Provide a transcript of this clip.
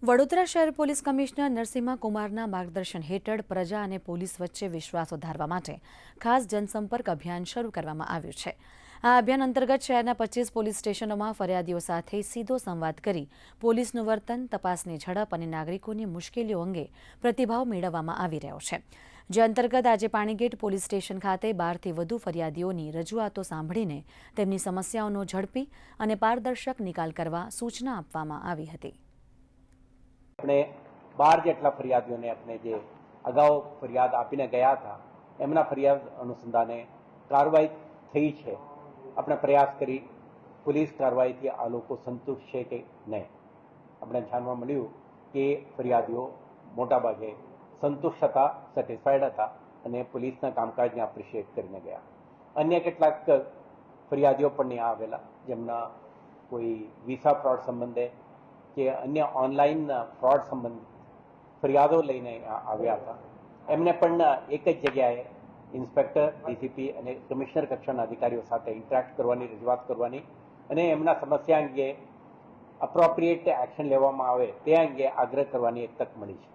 વડોદરા શહેર police commissioner Narasimha કુમારના માર્ગદર્શન હેઠળ પ્રજા અને પોલીસ વચ્ચે વિશ્વાસ વધારવા માટે ખાસ જનસંપર્ક અભિયાન શરૂ કરવામાં આવ્યું છે। આ અભિયાન અંતર્ગત શહેરના 25 પોલીસ સ્ટેશનોમાં ફરિયાદીઓ સાથે સીધો સંવાદ કરી પોલીસનું વર્તન, તપાસની ઝડપ અને નાગરિકોની મુશ્કેલીઓ અંગે પ્રતિભાવ મેળવવામાં આવી રહ્યો છે। જે અંતર્ગત આજે પાણીગેટ પોલીસ સ્ટેશન ખાતે 12થી વધુ ફરિયાદીઓની રજૂઆતો સાંભળીને તેમની સમસ્યાઓનો ઝડપી અને પારદર્શક નિકાલ કરવા સૂચના આપવામાં આવી હતી। આપણે 12 જેટલા ફરિયાદીઓને આપણે જે અગાઉ ફરિયાદ આપીને ગયા હતા એમના ફરિયાદ અનુસંધાને કાર્યવાહી થઈ છે। આપણે પ્રયાસ કરી પોલીસ કાર્યવાહીથી આ લોકો સંતુષ્ટ છે કે નહીં। આપણે જાણવા મળ્યું કે ફરિયાદીઓ મોટાભાગે સંતુષ્ટ હતા, સેટિસ્ફાઈડ હતા અને પોલીસના કામકાજને એપ્રિશિએટ કરીને ગયા। અન્ય કેટલાક ફરિયાદીઓ પણ ત્યાં આવેલા જેમના કોઈ વિઝા ફ્રોડ સંબંધે કે અન્ય ઓનલાઈન ફ્રોડ સંબંધિત ફરિયાદો લઈને આવ્યા હતા। એમને પણ એક જ જગ્યાએ ઇન્સ્પેક્ટર, ડીસીપી અને કમિશનર કક્ષાના અધિકારીઓ સાથે ઇન્ટરેક્ટ કરવાની, રજૂઆત કરવાની અને એમના સમસ્યા અંગે અપ્રોપ્રિએટ એક્શન લેવામાં આવે તે અંગે આગ્રહ કરવાની એક તક મળી છે।